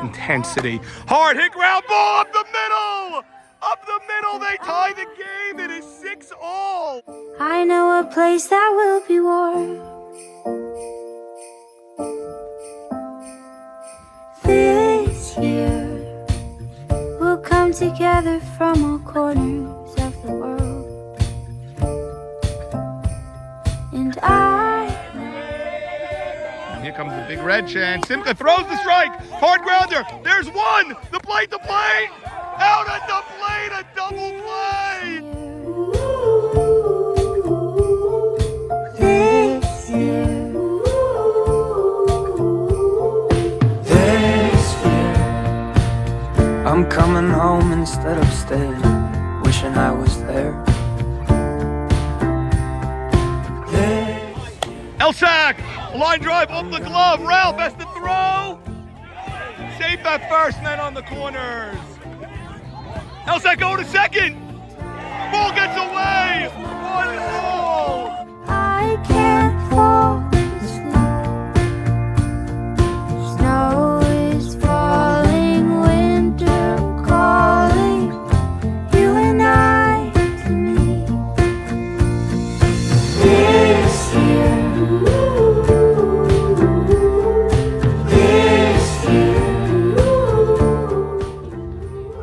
Intensity. Hard hit ground ball up the middle! Up the middle, they tie the game. It is 6-all. I know a place that will be warm. This year, we'll come together from all corners of the world. And Here comes the big red chant. Simka throws the strike. Hard grounder. There's one. The plate. Out at the plate. A double play. This year, I'm coming home instead of staying, wishing I was there. Elsack, line drive off the glove. Ralph has to throw. Safe at first, men on the corners. Elsack go to second. Ball gets away. 1-all. I can't fall asleep. Snow is falling, winter calling. You and I to me. This year,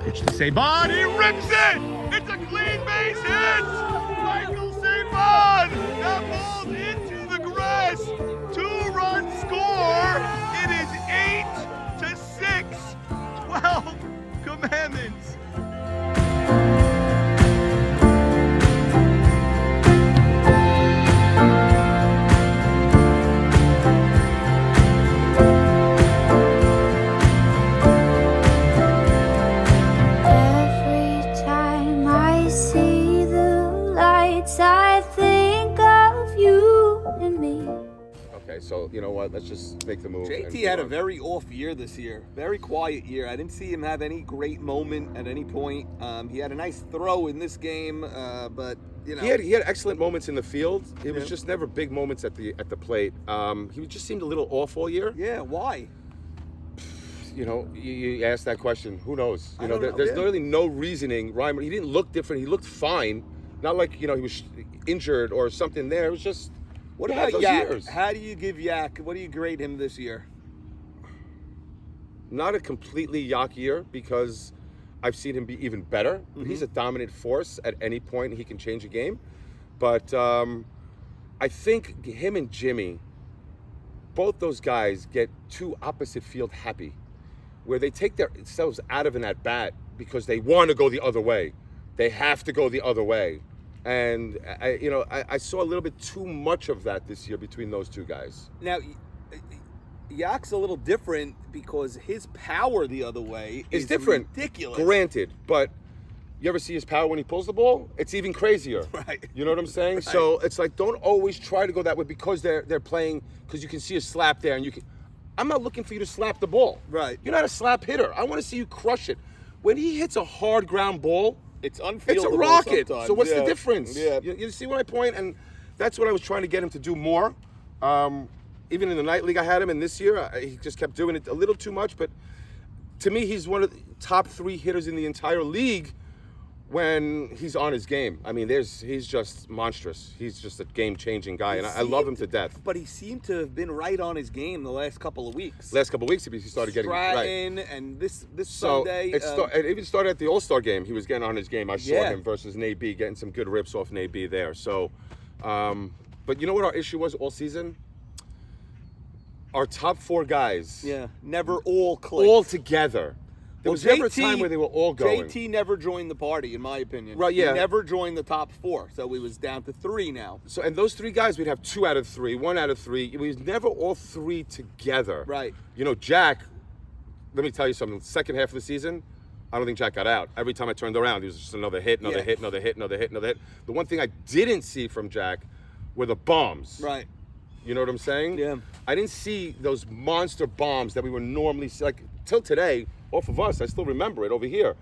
Pitch to Saban, he rips it! It's a clean base hit! Michael Saban! That ball's into the grass! 2-run score! It is 8-6! 12 commandments! every time I see the lights, I think of you and me. Okay, so you know what? Let's just make the move. JT had a very off year this year. Very quiet year. I didn't see him have any great moment at any point. He had a nice throw in this game, but you know. He had excellent moments in the field. It was just never big moments at the plate. He just seemed a little off all year. Yeah, why? You know, you asked that question. Who knows? You I know, don't know, there's yeah. really no reasoning. Ryan, he didn't look different. He looked fine. Not like he was injured or something. There, it was just. What he had about those Yak? years. How do you give Yak? What do you grade him this year? Not a completely Yak year because I've seen him be even better. He's a dominant force at any point. He can change a game. But I think him and Jimmy, both those guys get too opposite field happy, where they take themselves out of an at-bat because they want to go the other way. They have to go the other way. And, I saw a little bit too much of that this year between those two guys. Now, Yak's a little different because his power the other way It's is different. ridiculous. Granted, but you ever see his power when he pulls the ball? It's even crazier. Right. You know what I'm saying? Right. So it's like, don't always try to go that way because they're playing, because you can see a slap there and you can. I'm not looking for you to slap the ball. Right. You're not a slap hitter. I want to see you crush it. When he hits a hard ground ball, It's unfieldable. it's a rocket. sometimes. So what's Yeah. the difference? Yeah. You see my point? And that's what I was trying to get him to do more. Even in the night league, I had him, and this year he just kept doing it a little too much. But to me, he's one of the top 3 hitters in the entire league when he's on his game. I mean, he's just monstrous. He's just a game-changing guy, and I love him to death. But he seemed to have been right on his game the last couple of weeks. Last couple of weeks, he started getting right. Stratton, and this So Sunday. it even started at the All-Star game. He was getting on his game. I saw Yeah. him versus Nabi, getting some good rips off Nabi there. So, but you know what our issue was all season? Our top 4 guys, yeah, never all clicked. all together. There was never a JT time where they were all going. JT never joined the party, in my opinion. Right, yeah. He never joined the top 4, so we was down to 3 now. So, and those 3 guys, we'd have 2 out of 3, 1 out of 3. It was never all 3 together. Right. You know, Jack, let me tell you something. Second half of the season, I don't think Jack got out. Every time I turned around, he was just another hit, another Yeah. hit, another hit, another hit, another hit. The one thing I didn't see from Jack were the bombs. Right. You know what I'm saying? Yeah. I didn't see those monster bombs that we would normally see. Like, till today, off of us, I still remember it over here.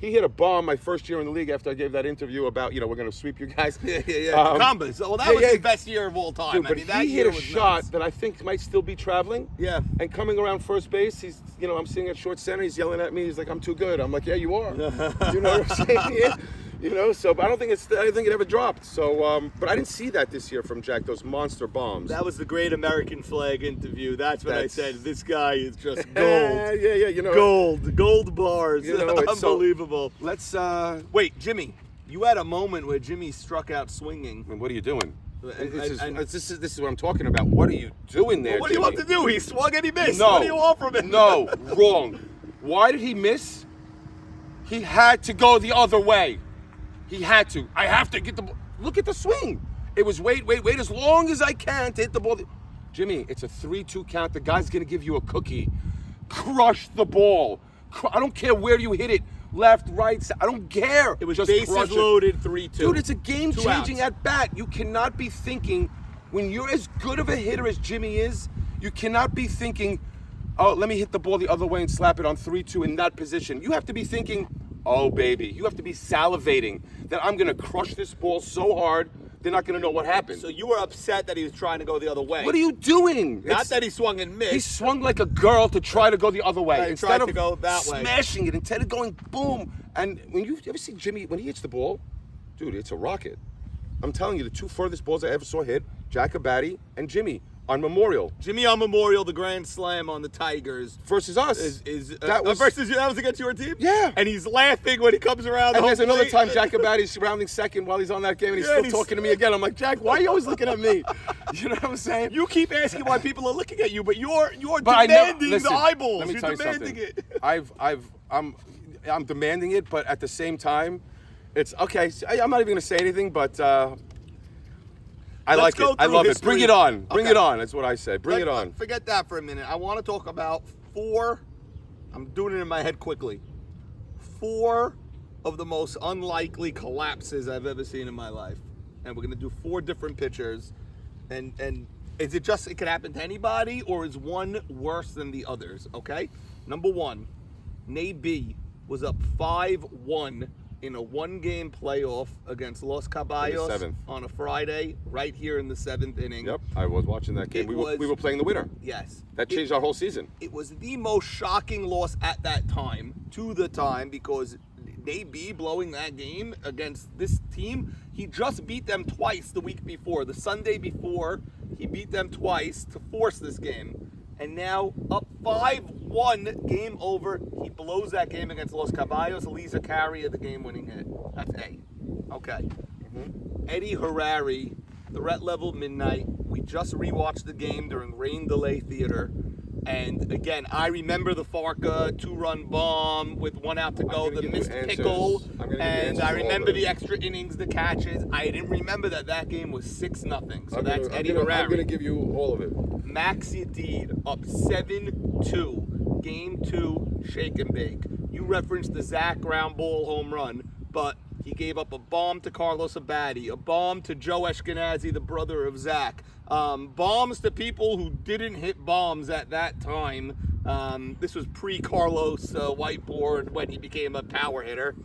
He hit a bomb my first year in the league after I gave that interview about, we're going to sweep you guys. Yeah. Combos. Well, that was his best year of all time. Dude, but that he year hit a was shot nuts. that I think might still be traveling. Yeah. And coming around first base, he's, I'm sitting at short center. He's yelling at me. He's like, "I'm too good." I'm like, "Yeah, you are." You know what I'm saying? Yeah. So, but I don't think it ever dropped. So, but I didn't see that this year from Jack. Those monster bombs. That was the great American flag interview. That's when I said this guy is just gold. Yeah. Gold bars. Unbelievable. Let's. Wait, Jimmy, you had a moment where Jimmy struck out swinging. And what are you doing? This is what I'm talking about. What are you doing there, What do you Jimmy? want to do? He swung and he missed. No. What do you want from him? No, wrong. Why did he miss? He had to go the other way. He had to. I have to get the ball. Look at the swing. It was wait as long as I can to hit the ball. Jimmy, it's a 3-2 count. The guy's going to give you a cookie. Crush the ball. I don't care where you hit it. Left, right, I don't care. It was just bases crush it. loaded, 3-2. Dude, it's a game-changing 2 outs. at bat. You cannot be thinking, when you're as good of a hitter as Jimmy is, you cannot be thinking, oh, let me hit the ball the other way and slap it on 3-2 in that position. You have to be thinking, oh, baby. You have to be salivating that I'm going to crush this ball so hard, they're not going to know what happened. So you were upset that he was trying to go the other way. What are you doing? Not that he swung and missed. He swung like a girl to try to go the other way. Right, instead tried of to go that way. smashing it, instead of going boom. And when you ever see Jimmy, when he hits the ball, dude, it's a rocket. I'm telling you, the two furthest balls I ever saw hit, Jack Abadi and Jimmy on Memorial. Jimmy on Memorial, the grand slam on the Tigers. Versus us. That was against your team? Yeah. And he's laughing when he comes around. And the there's home another plate. time Jack Abadi's surrounding second while he's on that game and he's Yeah, still and talking to me again. I'm like, Jack, why are you always looking at me? You know what I'm saying? You keep asking why people are looking at you, but you're But I never- demanding listen, the eyeballs. Let me You're tell you demanding something. it. I'm demanding it, but at the same time, it's okay. I'm not even gonna say anything, but I Let's like go it. I through love history. it. Bring it on. Bring Okay. it on. That's what I say. Bring it on. Forget that for a minute. I want to talk about 4. I'm doing it in my head quickly. 4 of the most unlikely collapses I've ever seen in my life, and we're gonna do 4 different pitchers. And is it just it could happen to anybody, or is one worse than the others? Okay. Number 1, Nate was up 5-1 in a 1-game playoff against Los Caballos 7th. on a Friday, right here in the 7th inning. Yep, I was watching that game. It We was- were playing the winner. Yes. That changed our whole season. It was the most shocking loss at that time, because Nate B blowing that game against this team, he just beat them twice the week before. The Sunday before, he beat them twice to force this game. And now, up 5-1, game over. He blows that game against Los Caballos, leaves a carry of the game-winning hit. That's A. Okay. Eddie Harari, threat level midnight. We just rewatched the game during rain delay theater. And again, I remember the Farca 2-run bomb with 1 out to go, gonna the give you missed answers. pickle, I'm gonna give you and answers I to all remember of the it. extra innings, the catches. I didn't remember that game was 6-0. So that's Eddie I'm Harari. going to give you all of it. Max Yedid up 7-2, game 2, shake and bake. You referenced the Zach ground ball home run, but he gave up a bomb to Carlos Abadi, a bomb to Joe Ashkenazi, the brother of Zach, bombs to people who didn't hit bombs at that time. This was pre-Carlos whiteboard when he became a power hitter.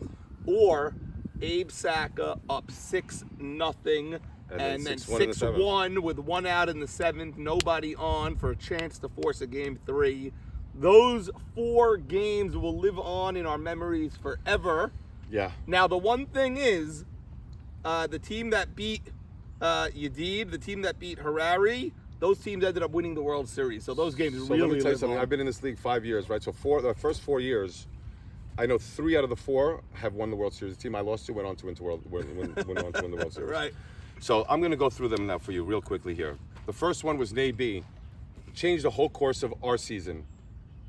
Or Abe Saka up 6-0. And then 6-1 in the 6-1 with 1 out in the 7th, nobody on for a chance to force a game 3. Those 4 games will live on in our memories forever. Yeah. Now, the one thing is, the team that beat Yedid, the team that beat Harari, those teams ended up winning the World Series. So those games So really let me tell you live something. on. I've been in this league 5 years, right? So the first 4 years, I know 3 out of the 4 have won the World Series. The team I lost to went on to win the World Series. Right. So I'm going to go through them now for you real quickly here. The first one was Nate B. Changed the whole course of our season.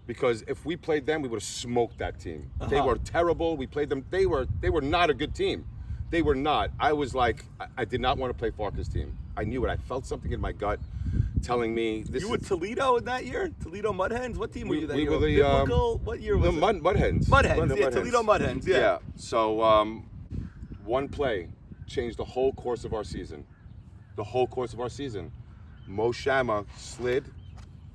Because if we played them, we would have smoked that team. They were terrible. We played them. They were not a good team. They were not. I was like, I did not want to play Farca's team. I knew it. I felt something in my gut telling me this You were is... Toledo in that year? Toledo Mudhens? What team were you that we year? were the, Biblical? What year was The it? Mudhens. Mudhens, yeah, Toledo Mudhens, yeah. Yeah. So one play changed the whole course of our season. The whole course of our season. Mo Shama slid,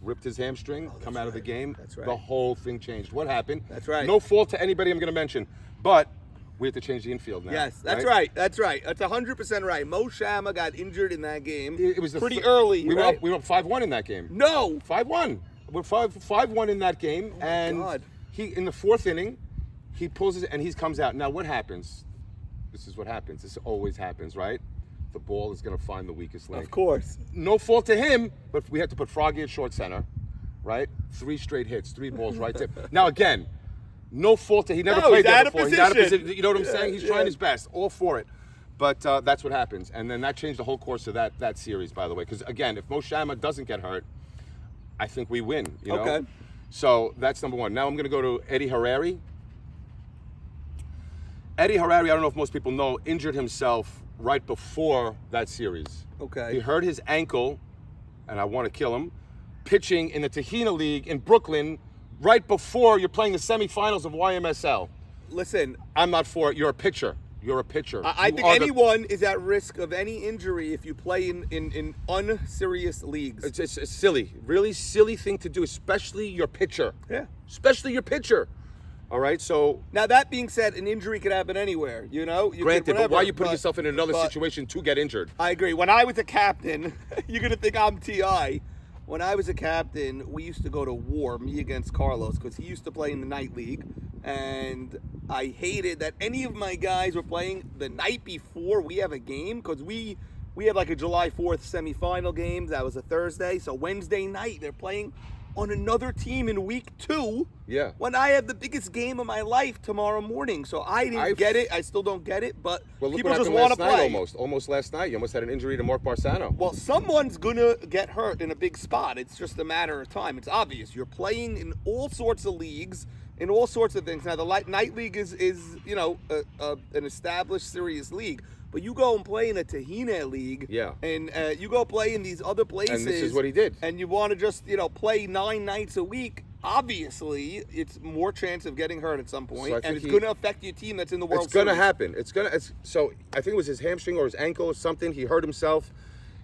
ripped his hamstring, come out of the game. That's right. The whole thing changed. What happened? That's right. No fault to anybody I'm going to mention, but we have to change the infield now. Yes, that's right. That's right. That's 100% right. Mo Shama got injured in that game. It was pretty early. We right? were up 5-1 in that game. No. 5-1. We're 5-1 in that game, and God. he in the fourth inning, he pulls it and he comes out. Now what happens? This is what happens. This always happens, right? The ball is going to find the weakest link. Of course. No fault to him, but we had to put Froggy at short center, right? 3 straight hits, 3 balls right to. Now again, no fault to he never played he's there out of before. He's out of position. position. You know what I'm saying? He's trying his best, all for it. But that's what happens, and then that changed the whole course of that series, by the way. Because again, if Mo Shama doesn't get hurt, I think we win. You know? Okay. So that's number one. Now I'm going to go to Eddie Harari. Eddie Harari, I don't know if most people know, injured himself right before that series. Okay. He hurt his ankle, and I want to kill him, pitching in the Tahina League in Brooklyn right before you're playing the semifinals of YMSL. Listen, I'm not for it. You're a pitcher. You're a pitcher. I You think are the- anyone is at risk of any injury if you play in unserious leagues. It's a silly, really silly thing to do, especially your pitcher. Yeah. Especially your pitcher. All right, so Now, that being said, an injury could happen anywhere, you know? You could granted, but whatever, why are you putting but- yourself in another but- situation to get injured? I agree. When I was a captain, you're going to think I'm T.I. When I was a captain, we used to go to war, me against Carlos, because he used to play in the night league. And I hated that any of my guys were playing the night before we have a game, because we had like a July 4th semifinal game. That was a Thursday. So Wednesday night, they're playing on another team in week 2. Yeah. When I have the biggest game of my life tomorrow morning. So I didn't get it. I still don't get it. But Well, look people what just happened want to last play. night almost last night. You almost had an injury to Mark Barsano. Well, someone's gonna get hurt in a big spot. It's just a matter of time. It's obvious. You're playing in all sorts of leagues, in all sorts of things. Now, the night league is you know an established, serious league. But you go and play in a Tahina league, Yeah. and you go play in these other places. And this is what he did. And you want to just play 9 nights a week. Obviously, it's more chance of getting hurt at some point, So I and think it's he- going to affect your team that's in the World It's going to Series. happen. So I think it was his hamstring or his ankle or something. He hurt himself.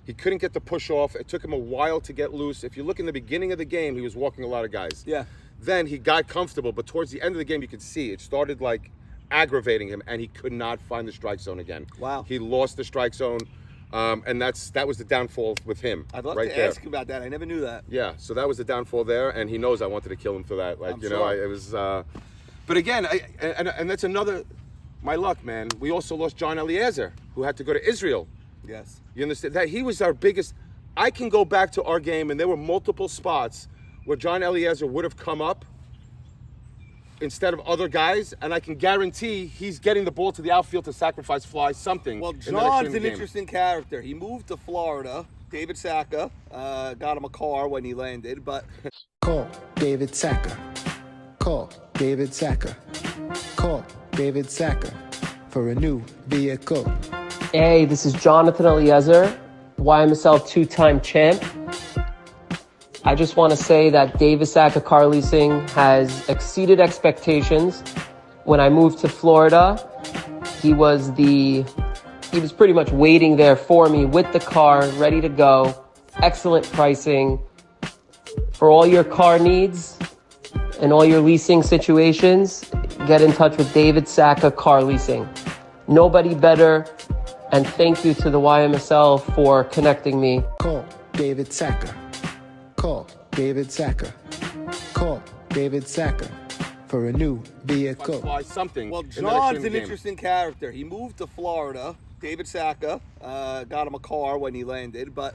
He couldn't get the push off. It took him a while to get loose. If you look in the beginning of the game, he was walking a lot of guys. Yeah. Then he got comfortable, but towards the end of the game, you could see it started like aggravating him, and he could not find the strike zone again. Wow. He lost the strike zone, and that was the downfall with him. I'd love right to there. ask you about that. I never knew that. Yeah, so that was the downfall there, and he knows I wanted to kill him for that. Like, I'm you know, sure. it was. But again, and that's another. My luck, man. We also lost John Eliezer, who had to go to Israel. Yes. You understand that he was our biggest. I can go back to our game, and there were multiple spots where John Eliezer would have come up instead of other guys, and I can guarantee he's getting the ball to the outfield to sacrifice fly something. Well, in that John's extreme an game. interesting character. He moved to Florida. David Sacca got him a car when he landed, but Call David Sacca. Call David Sacca. Call David Sacca for a new vehicle. Hey, this is Jonathan Eliezer, YMSL 2-time champ. I just want to say that Davis Sacca Car Leasing has exceeded expectations. When I moved to Florida, he was pretty much waiting there for me with the car, ready to go. Excellent pricing. For all your car needs and all your leasing situations, get in touch with David Sacca Car Leasing. Nobody better, and thank you to the YMSL for connecting me. Call David Sacca. Call David Sacca. Call David Sacca for a new vehicle. Fly something. well, in that John's extreme an game. interesting character. He moved to Florida. David Sacca got him a car when he landed, but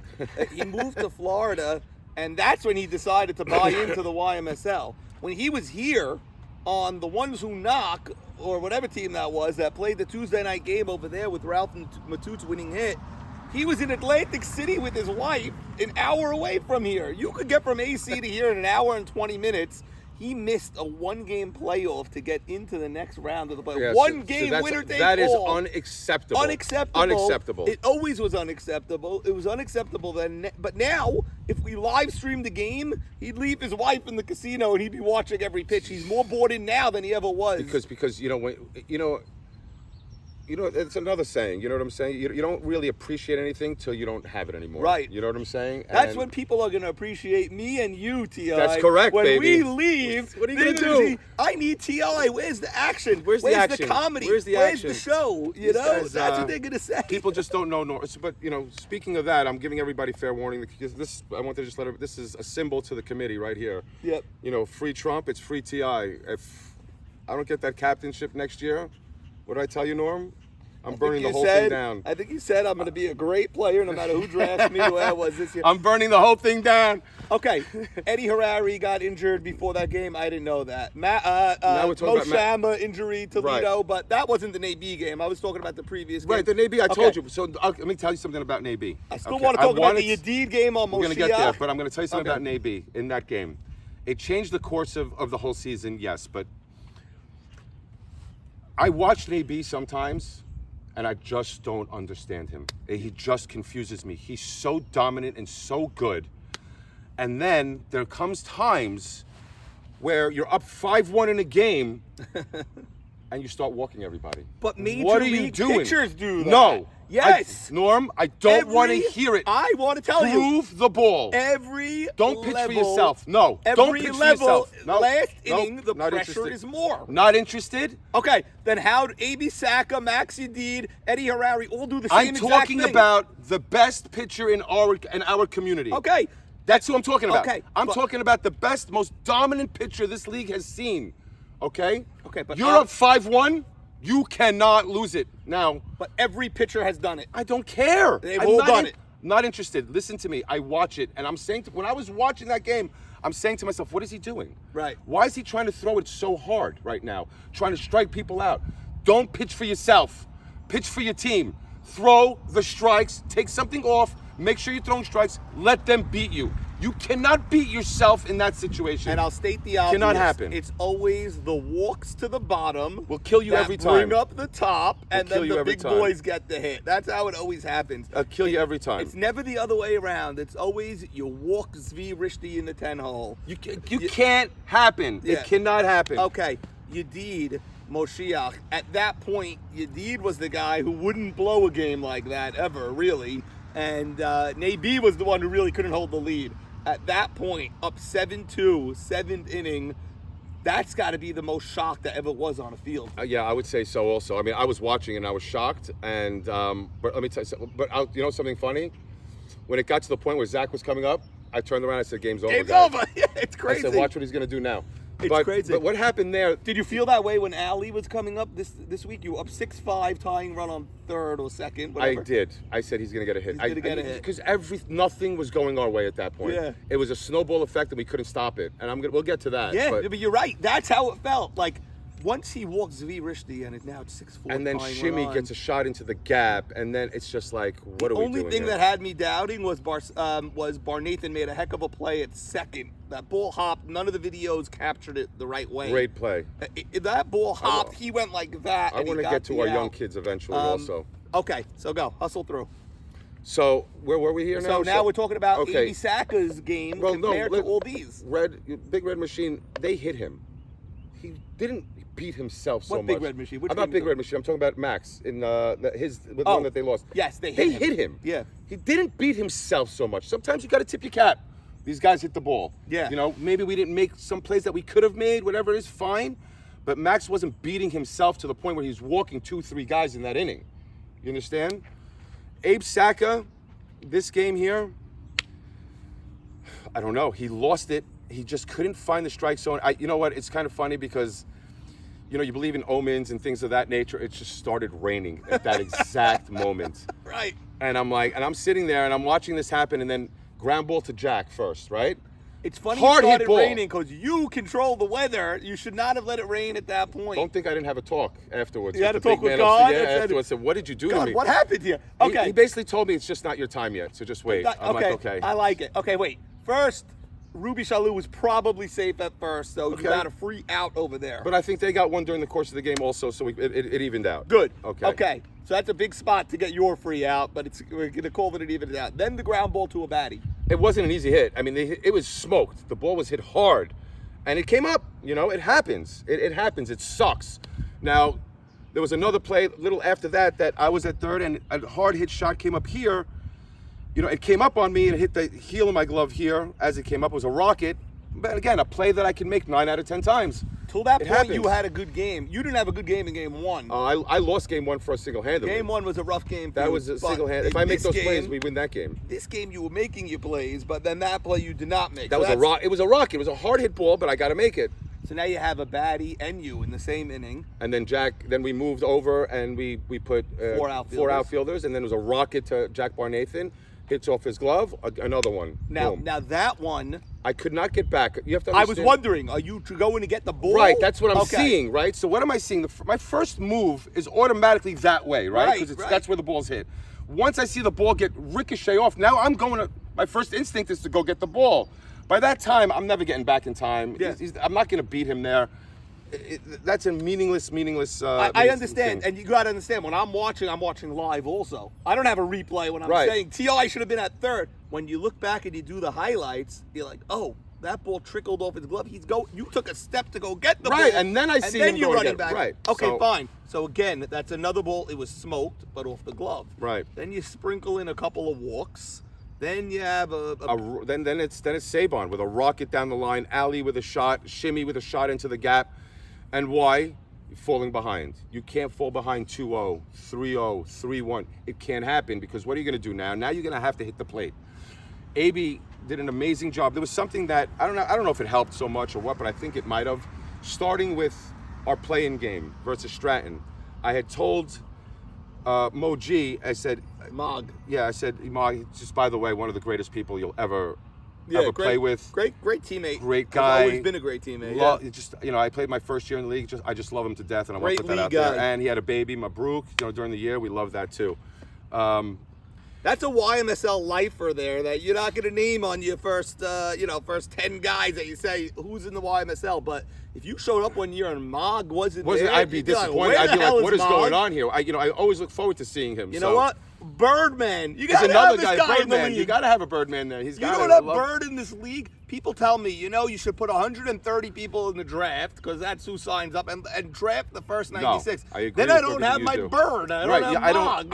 he moved to Florida, and that's when he decided to buy into the YMSL. When he was here on the Ones Who Knock, or whatever team that was, that played the Tuesday night game over there with Ralph Matut's winning hit, he was in Atlantic City with his wife, an hour away from here. You could get from AC to here in an hour and 20 minutes. He missed a 1-game playoff to get into the next round of the playoff. Yeah, One so game that's- winner take That is all. unacceptable. Unacceptable. Unacceptable. It always was unacceptable. It was unacceptable then. But now, if we live stream the game, he'd leave his wife in the casino and he'd be watching every pitch. He's more bored in now than he ever was. because You know, it's another saying. You know what I'm saying? You don't really appreciate anything till you don't have it anymore. Right. You know what I'm saying? That's And when people are going to appreciate me and you, T.I. That's correct, when baby. we leave, What are you they're gonna gonna do? see, I need T.I. Where's the action? Where's the action? comedy? Where's the Where's action? the show? You These know, guys, that's what they're going to say. People just don't know. But you know, speaking of that, I'm giving everybody fair warning because this. I want to just let. This is a symbol to the committee right here. Yep. You know, free Trump. It's free Ti. If I don't get that captainship next year, what did I tell you, Norm? I'm burning the whole thing down. I think you said I'm going to be a great player no matter who drafts me, who I was this year. I'm burning the whole thing down. Okay, Eddie Harari got injured before that game. I didn't know that. Now we're talking Mo about Shamba injury, Toledo, Right. but that wasn't the Nabi game. I was talking about the previous game. Right, the Nabi, I Okay. told you. So let me tell you something about Nabi. I still want to talk about the Yedid game on Moshiach. We're going to get there, but I'm going to tell you something Okay. about Nabi in that game. It changed the course of the whole season, yes, but I watch Nabi sometimes, and I just don't understand him. He just confuses me. He's so dominant and so good. And then there comes times where you're up 5-1 in a game and you start walking everybody. But Major what are you League doing? pitchers do that. No. Yes. Norm, I don't want to hear it. I want to tell you. Prove the ball. Every Don't pitch for level, yourself. No. Every Don't pitch for level, yourself. No. last No. inning, the Not pressure interested. is more. Not interested? Okay, then how A.B. Saka, Max Yedid, Eddie Harari all do the same I'm exact talking thing. about the best pitcher in our community. Okay. That's who I'm talking about. Okay, I'm but- talking about the best, most dominant pitcher this league has seen. Okay? Okay, but you're up 5-1. You cannot lose it. Now, But every pitcher has done it. I don't care. They've I'm all not done it. Not interested. Listen to me. I watch it, and I'm saying, when I was watching that game, I'm saying to myself, what is he doing? Right. Why is he trying to throw it so hard right now? Trying to strike people out. Don't pitch for yourself. Pitch for your team. Throw the strikes. Take something off. Make sure you're throwing strikes. Let them beat you. You cannot beat yourself in that situation. And I'll state the obvious. Cannot happen. It's always the walks to the bottom. Will kill you that every time. Bring up the top, and kill then you the every big time. boys get the hit. That's how it always happens. I'll kill you every time. It's never the other way around. It's always you walk Zvi Rishti in the 10 hole. You can't happen. Yeah. It cannot happen. Okay, Yedid, Moshiach. At that point, Yedid was the guy who wouldn't blow a game like that ever, really. And Nabi was the one who really couldn't hold the lead. At that point, up 7-2, seventh inning, that's got to be the most shock that ever was on a field. Yeah, I would say so also. I mean, I was watching and I was shocked. And but let me tell you something. But you know something funny? When it got to the point where Zach was coming up, I turned around and I said, "Game's over." Game's guys." over. Yeah, it's crazy. I said, "Watch what he's going to do now." It's crazy. But what happened there? Did you feel that way when Ali was coming up this week? You were up 6-5, tying run on third or second, whatever. I did. I said he's going to get a hit. He's gonna get a hit. Because nothing was going our way at that point. Yeah. It was a snowball effect and we couldn't stop it. And we'll get to that. Yeah, but but you're right. That's how it felt. Like, once he walked Zvi Rishti and now it's 6-4. and then tying Shimmy run on. gets a shot into the gap, and then it's just like, what are we doing? The only thing here? that had me doubting was Bar Nathan made a heck of a play at second. That ball hopped. None of the videos captured it the right way. Great play. That ball hopped. He went like that. I and he want to got get to the our out. young kids eventually also. Okay, so go. Hustle through. So where were we here now? So now we're talking about okay. A.B. Saka's game Well, no, compared to all these. Big Red Machine, they hit him. He didn't beat himself so What much. Big Red Machine? Which I'm not game Big you Red Machine. I'm talking about Max in the Oh, one that they lost. yes, they They hit him. hit him. Yeah. He didn't beat himself so much. Sometimes you got to tip your cap. These guys hit the ball. Yeah. You know, maybe we didn't make some plays that we could have made. Whatever it is, fine. But Max wasn't beating himself to the point where he's walking 2-3 guys in that inning. You understand? Abe Saka, this game here, I don't know. He lost it. He just couldn't find the strike zone. You know what? It's kind of funny because, you know, you believe in omens and things of that nature. It just started raining at that exact moment. Right. And I'm like, and I'm sitting there and I'm watching this happen, and then ground ball to Jack first, right? It's funny Hard it hit started ball. raining because you control the weather. You should not have let it rain at that point. Don't think I didn't have a talk afterwards. You had the a talk big with man God upstairs. and Yeah, said, afterwards. I said, what did you do to God, me? what happened here? He- Okay. He basically told me it's just not your time yet, so just wait. I'm okay. like, okay. I like it. Okay, wait. First, Ruby Shalou was probably safe at first, so Okay. you got a free out over there. But I think they got one during the course of the game also, so it evened out. Good. Okay. Okay. So that's a big spot to get your free out, but we're going to call that it evened out. Then the ground ball to a baddie. It wasn't an easy hit. I mean, it was smoked. The ball was hit hard, and it came up. You know, it happens. It happens. It sucks. Now, There was another play a little after that I was at third, and a hard hit shot came up here. You know, it came up on me and hit the heel of my glove here as it came up. It was a rocket. But again, a play that I can make 9 out of 10 times. Till that It point, happens. you had a good game. You didn't have a good game in game one. I lost game 1 for a single-handedly. Game one was a rough game for That you, was a but single-handed. If in I make this those game, plays, we win that game. This game you were making your plays, but then that play you did not make. That So was a that's- rock. It was a rocket. It was a hard hit ball, but I got to make it. So now you have a baddie and you in the same inning. And then then we moved over and we put Four outfielders. outfielders, and then it was a rocket to Jack Barnathan, hits off his glove, another one. Now, Boom. now that one, I could not get back. You have to I understand. was wondering, are you going to get the ball? Right, that's what I'm Okay. seeing, right? So what am I seeing? My first move is automatically that way, right? Right, Because right. that's where the ball's hit. Once I see the ball get ricochet off, now I'm going to, my first instinct is to go get the ball. By that time, I'm never getting back in time. Yeah. I'm not going to beat him there. That's a meaningless. I understand, thing. and you got to understand, when I'm watching live also. I don't have a replay when I'm Right. saying T.I. should have been at third. When you look back and you do the highlights, you're like, oh, that ball trickled off his glove. You took a step to go get the ball. Right, and then I see him you're go running get it. back. Right, Okay, so- fine. So again, that's another ball. It was smoked, but off the glove. Right. Then you sprinkle in a couple of walks. Then you have Then it's Sabon with a rocket down the line, Ali with a shot, Shimmy with a shot into the gap. And why? Falling behind. You can't fall behind 2-0, 3-0, 3-1. It can't happen because what are you going to do now? Now you're going to have to hit the plate. AB did an amazing job. There was something that I don't know if it helped so much or what, but I think it might have. Starting with our play-in game versus Stratton, I had told Mo G, I said, Mog. Yeah, I said, Mog, just by the way, one of the greatest people you'll ever great, play with. Great teammate. Great Has guy. always been a great teammate. I played my first year in the league. I just love him to death, and I want to Great put that out league there. guy. And he had a baby, Mabruk. During the year, we love that too. That's a YMSL lifer there that you're not going to name on your first 10 guys that you say who's in the YMSL. But if you showed up one year and Mog wasn't there, I'd be you'd like, disappointed. where I'd the be hell like, what is Mog? going on here? I always look forward to seeing him. You know what? Birdman. You There's got to another have this guy, guy in the Birdman. league. You got to have a Birdman there. He's You got don't have Bird in this league. People tell me, you should put 130 people in the draft because that's who signs up and draft the first 96. I agree Then with I don't everything have you my do. Bird. I don't Right, have yeah, Mog.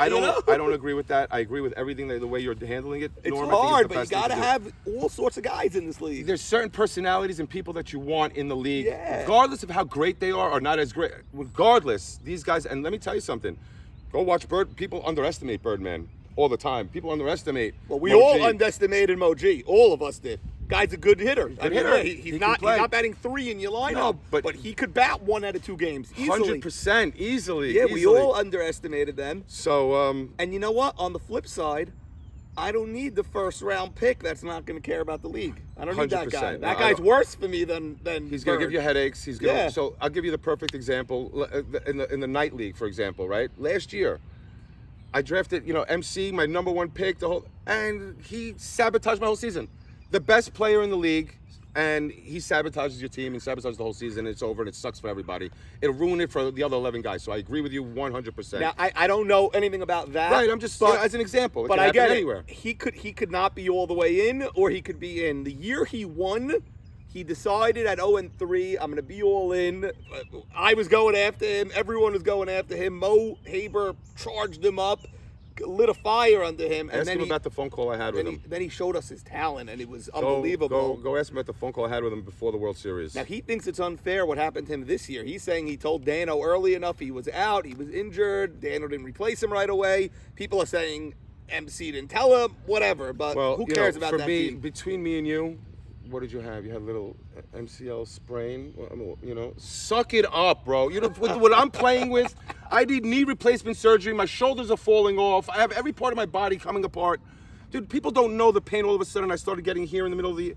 I don't agree with that. I agree with everything the way you're handling it. It's Norm, I think hard, the but you best thing got to do. have all sorts of guys in this league. There's certain personalities and people that you want in the league, Yeah. regardless of how great they are or not as great. Regardless, these guys, and let me tell you something. Go watch Bird. People underestimate Birdman all the time. People underestimate. Well, we Mo all G. underestimated Mo G. All of us did. Guy's a good hitter. hitter. Yeah, he's He can not. play. He's not batting 3 in your lineup. No, but he could bat 1 out of 2 games easily. 100% easily. Yeah, we easily. all underestimated them. So, And you know what? On the flip side, I don't need the first round pick that's not going to care about the league. I don't need that guy. 100%. That No, I guy's don't. worse for me than he's going to give you headaches. He's going. Yeah. So I'll give you the perfect example in the night league, for example. Right, last year, I drafted MC, my number 1 pick, and he sabotaged my whole season. The best player in the league, and he sabotages your team and sabotages the whole season. It's over and it sucks for everybody. It'll ruin it for the other 11 guys. So I agree with you 100%. Now I don't know anything about that. Right, I'm just as an example. It But can I happen get anywhere. it. He could not be all the way in, or he could be in. The year he won, he decided at 0-3, I'm going to be all in. I was going after him. Everyone was going after him. Mo Haber charged him up, lit a fire under him, and Ask then him about the phone call I had with him. then he showed us his talent, and it was unbelievable. Go ask him about the phone call I had with him before the World Series. Now, he thinks it's unfair what happened to him this year. He's saying he told Dano early enough he was out, he was injured, Dano didn't replace him right away. People are saying MC didn't tell him, whatever, but who cares about that me, team? Between me and you, what did you have? You had a little MCL sprain. Suck it up, bro. You know what I'm playing with? I need knee replacement surgery. My shoulders are falling off. I have every part of my body coming apart. Dude, people don't know the pain all of a sudden I started getting here in the middle of the...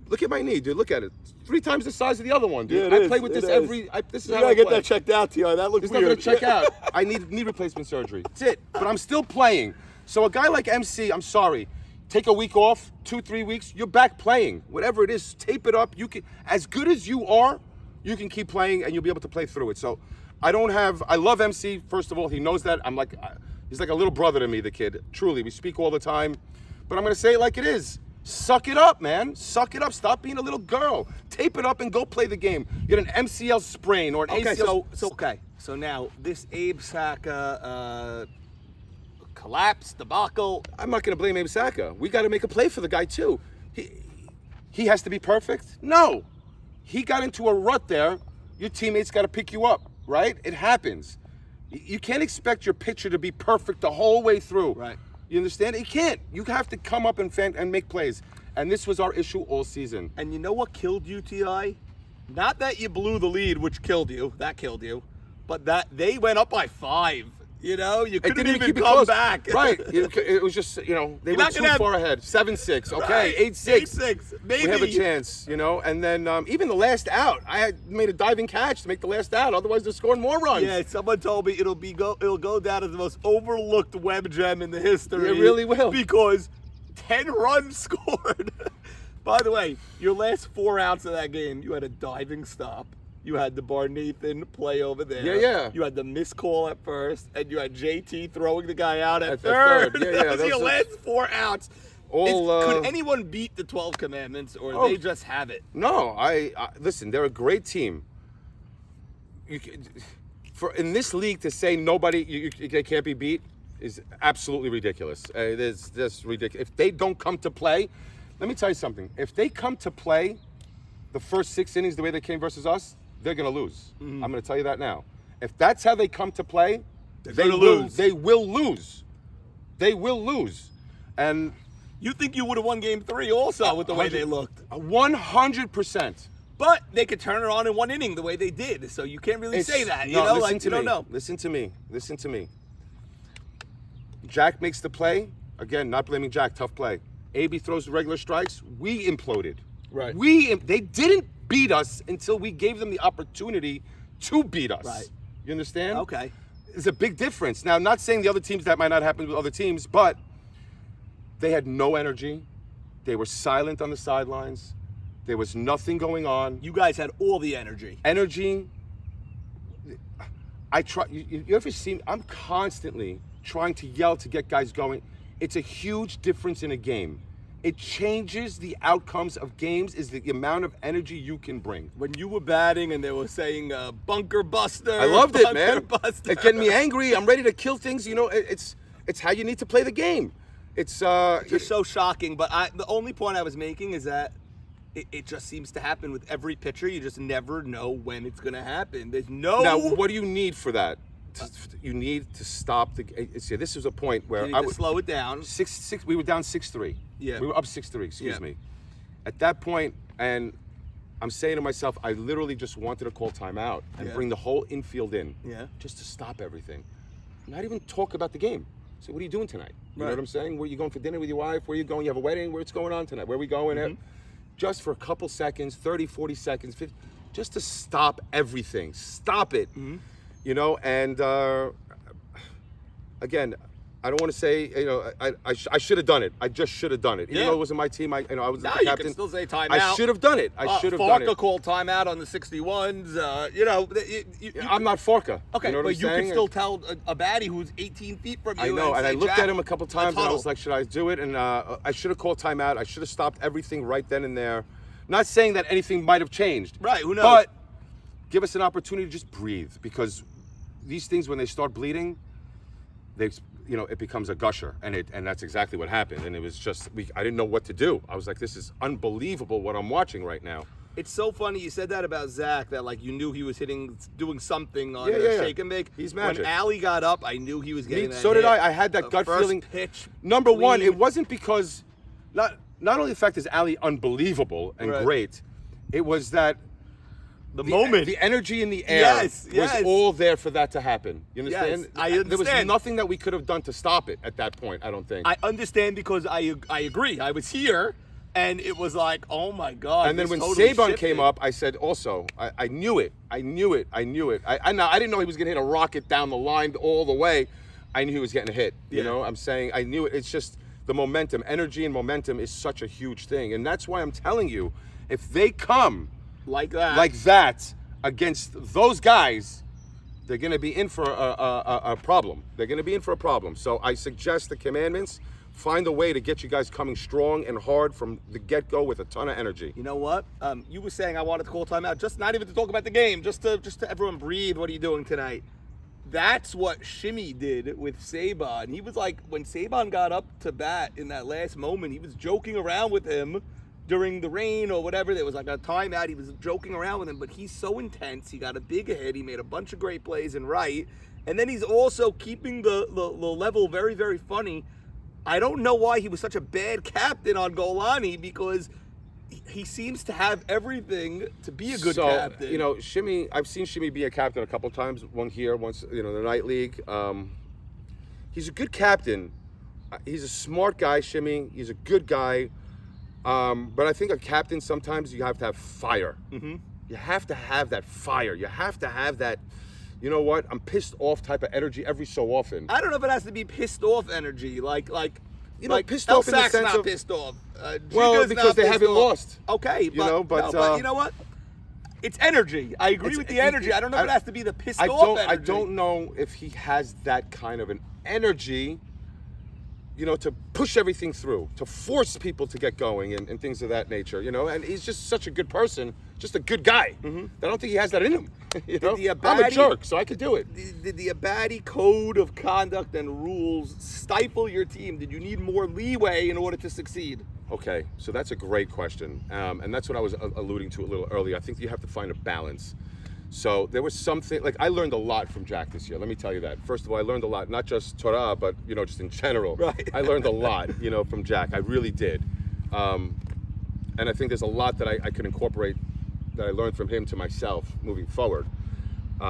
Look at my knee, dude. Look at it. 3 times the size of the other one, dude. Yeah, I play with this every... this is You how gotta I get play. that checked out, T.I. That looks It's weird. not gonna check out. I need knee replacement surgery. That's it. But I'm still playing. So a guy like MC, I'm sorry, take a week off, 2-3 weeks, you're back playing. Whatever it is, tape it up. You can, as good as you are, you can keep playing and you'll be able to play through it. So I love MC, first of all. He knows that. He's like a little brother to me, the kid. Truly, we speak all the time. But I'm gonna say it like it is. Suck it up, man. Suck it up. Stop being a little girl. Tape it up and go play the game. You get an MCL sprain or an ACL. So So now this Abe Saka collapse debacle. I'm not going to blame Abe Saka. We got to make a play for the guy too. He has to be perfect? No. He got into a rut there. Your teammates got to pick you up, right? It happens. You can't expect your pitcher to be perfect the whole way through. Right. You understand? You can't. You have to come up and make plays. And this was our issue all season. And you know what killed you, T.I.? Not that you blew the lead, which killed you. That killed you. But that they went up by 5. You know, you couldn't even keep it come close. back. Right. It was just, they were too far ahead. 7-6. Okay. Right. 8-6. 8-6. Maybe. We have a chance, And then even the last out, I had made a diving catch to make the last out. Otherwise, they're scoring more runs. Yeah, someone told me it'll go down as the most overlooked web gem in the history. It really will. Because 10 runs scored. By the way, your last 4 outs of that game, you had a diving stop. You had the Bar Nathan play over there. Yeah. You had the missed call at first, and you had JT throwing the guy out at third. Yeah. That was your last 4 outs. All, Could anyone beat the 12 Commandments, or they just have it? No, I listen. They're a great team. In this league to say nobody they can't be beat is absolutely ridiculous. It's just ridiculous. If they don't come to play, let me tell you something. If they come to play the first 6 innings the way they came versus us, they're going to lose. I'm going to tell you that now. If that's how they come to play, they will lose. They will lose. They will lose. And you think you would have won Game 3 also with the way they looked? 100%. But they could turn it on in 1 inning the way they did. So you can't really say that. No, Listen to me. Listen to me. Jack makes the play. Again, not blaming Jack. Tough play. AB throws the regular strikes. We imploded. Right. They didn't beat us until we gave them the opportunity to beat us. Right. You understand? Okay. There's a big difference. Now, I'm not saying the other teams that might not happen with other teams, but they had no energy. They were silent on the sidelines. There was nothing going on. You guys had all the energy. Energy. I try. You ever see? I'm constantly trying to yell to get guys going. It's a huge difference in a game. It changes the outcomes of games is the amount of energy you can bring. When you were batting and they were saying bunker buster. I loved it, man. Buster. It's getting me angry. I'm ready to kill things. It's how you need to play the game. It's just so shocking. But the only point I was making is that it just seems to happen with every pitcher. You just never know when it's going to happen. There's no. Now, what do you need for that? You need to stop the. See, this is a point where I would slow it down. We were down 6-3. Yeah. We were up 6-3. Excuse me. At that point, and I'm saying to myself, I literally just wanted to call timeout and bring the whole infield in. Yeah. Just to stop everything. Not even talk about the game. So what are you doing tonight? You know what I'm saying? Where you going for dinner with your wife? Where you going? You have a wedding? Where's going on tonight? Where are we going? Just for a couple seconds, 30, 40 seconds, 50, just to stop everything. Stop it. And again, I don't want to say, I should have done it. I just should have done it. Even though it wasn't my team, I was the captain. You can still say timeout. I should have done it. I should have done it. Farka called timeout on the 61s. I'm not Farka. Okay, you know what but I'm you saying? can still tell a baddie who's 18 feet from you. I know, and I looked at him a couple times, and I was huddle. like, should I do it? And I should have called timeout. I should have stopped everything right then and there. Not saying that anything might have changed. Right, who knows? But give us an opportunity to just breathe, because these things, when they start bleeding, it becomes a gusher, and that's exactly what happened. And it was just, I didn't know what to do. I was like, this is unbelievable what I'm watching right now. It's so funny you said that about Zach, that like you knew he was doing something on shake and bake. He's magic. When Allie got up, I knew he was getting that So did hit. I. I had that gut First feeling. Pitch, Number one, clean. it wasn't because not only the fact is Allie unbelievable and great, it was that the moment, the energy in the air was all there for that to happen. You understand? Yes, I understand. There was nothing that we could have done to stop it at that point, I don't think. I understand, because I agree. I was here, and it was like, oh my God. And then when totally Saban shifted. came up, I said also, I knew it. I knew it. I didn't know he was going to hit a rocket down the line all the way. I knew he was getting a hit. You know, I'm saying I knew it. It's just the momentum. Energy and momentum is such a huge thing. And that's why I'm telling you, if they come like that against those guys, they're going to be in for a problem. They're going to be in for a problem. So I suggest the Commandments find a way to get you guys coming strong and hard from the get-go with a ton of energy. You know what? You were saying I wanted to call timeout, just not even to talk about the game, just to everyone breathe. What are you doing tonight? That's what Shimmy did with Saban. He was like, when Saban got up to bat in that last moment, he was joking around with him during the rain or whatever. There was like a timeout. He was joking around with him, but he's so intense. He got a big hit. He made a bunch of great plays in right. And then he's also keeping the level very, very funny. I don't know why he was such a bad captain on Golani, because he seems to have everything to be a good captain. You know, Shimmy, I've seen Shimmy be a captain a couple times, one here, once, you know, the night league. He's a good captain. He's a smart guy, Shimmy. He's a good guy. But I think a captain, sometimes you have to have fire. Mm-hmm. You have to have that fire. You have to have that, you know what, I'm pissed off type of energy every so often. I don't know if it has to be pissed off energy, like you know, pissed El off in the Sac's sense not of pissed off. Well, Giga's because not they pissed haven't off. lost. Okay, but you know what? It's energy. I agree with the energy. I don't know if it has to be the pissed off energy. I don't know if he has that kind of an energy, you know, to push everything through, to force people to get going and things of that nature, you know. And he's just such a good person, just a good guy. Mm-hmm. I don't think he has that in him. You know? I'm a jerk, so I could do it. Did the Abadi code of conduct and rules stifle your team? Did you need more leeway in order to succeed? Okay, so that's a great question. And that's what I was alluding to a little earlier. I think you have to find a balance. So there was something, like I learned a lot from Jack this year. Let me tell you that. First of all, I learned a lot, not just Torah, but, you know, just in general. Right. I learned a lot, you know, from Jack. I really did. And I think there's a lot that I could incorporate that I learned from him to myself moving forward,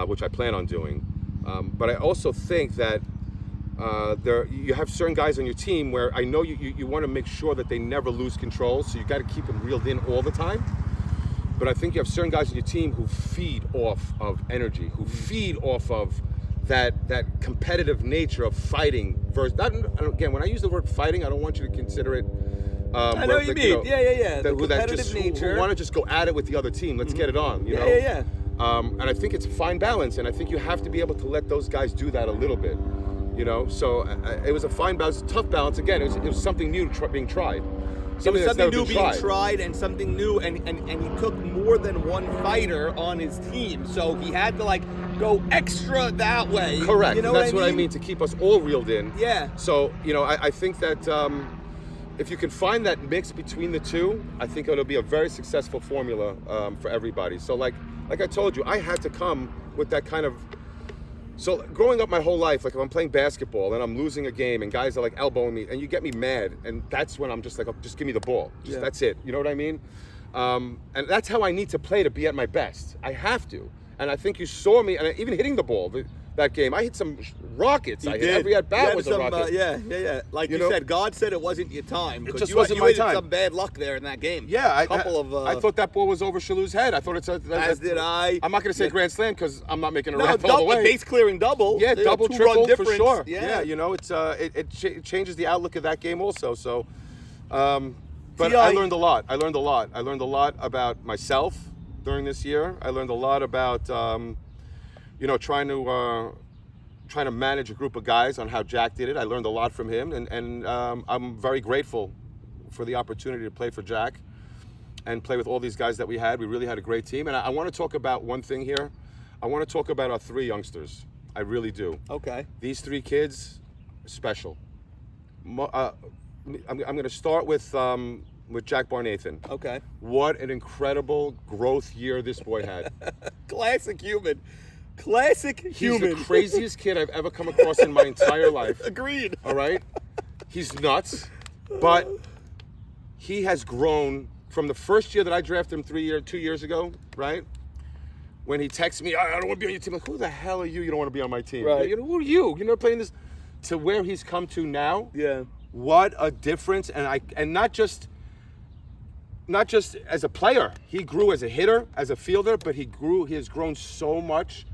which I plan on doing. But I also think that you have certain guys on your team where I know you want to make sure that they never lose control, so you got to keep them reeled in all the time. But I think you have certain guys on your team who feed off of energy, who feed off of that competitive nature of fighting. Again, when I use the word fighting, I don't want you to consider it. I know what you mean. Yeah. The competitive nature. Who want to just go at it with the other team. Let's get it on. You know? Yeah. And I think it's a fine balance, and I think you have to be able to let those guys do that a little bit. You know, so it was a fine balance, a tough balance. Again, it was something new being tried. Something new being tried and something new, and he took more than one fighter on his team, so he had to like go extra that way. Correct. You know That's what I mean, to keep us all reeled in. Yeah. So, you know, I think that if you can find that mix between the two, I think it'll be a very successful formula for everybody. So like I told you, I had to come with that kind of. So growing up my whole life, like if I'm playing basketball and I'm losing a game and guys are like elbowing me and you get me mad, and that's when I'm just like, oh, just give me the ball. That's it. You know what I mean? And that's how I need to play to be at my best. I have to. And I think you saw me, and even hitting the ball that game, I hit some rockets. Every at bat was a rocket. Yeah. Like you said, God said it wasn't your time. It just wasn't my time. You had some bad luck there in that game. Yeah, I thought that ball was over Shalu's head. I thought as did I. I'm not going to say grand slam because I'm not making a rap all the way. Base clearing double. Yeah, double, triple difference. For sure. Yeah, you know, it changes the outlook of that game also. So, but I learned a lot. I learned a lot about myself during this year. I learned a lot about you know, trying to manage a group of guys on how Jack did it. I learned a lot from him, and I'm very grateful for the opportunity to play for Jack and play with all these guys that we had. We really had a great team, and I want to talk about one thing here. I want to talk about our three youngsters. I really do. Okay. These three kids, special. I'm going to start with Jack Barnathan. Okay. What an incredible growth year this boy had. Classic human. He's the craziest kid I've ever come across in my entire life. Agreed. All right? He's nuts, but he has grown from the first year that I drafted him 2 years ago, right? When he texts me, I don't want to be on your team. I'm like, who the hell are you? You don't want to be on my team. Right. You know, who are you? You're not playing this. To where he's come to now. Yeah. What a difference. And not just as a player. He grew as a hitter, as a fielder, but he has grown so much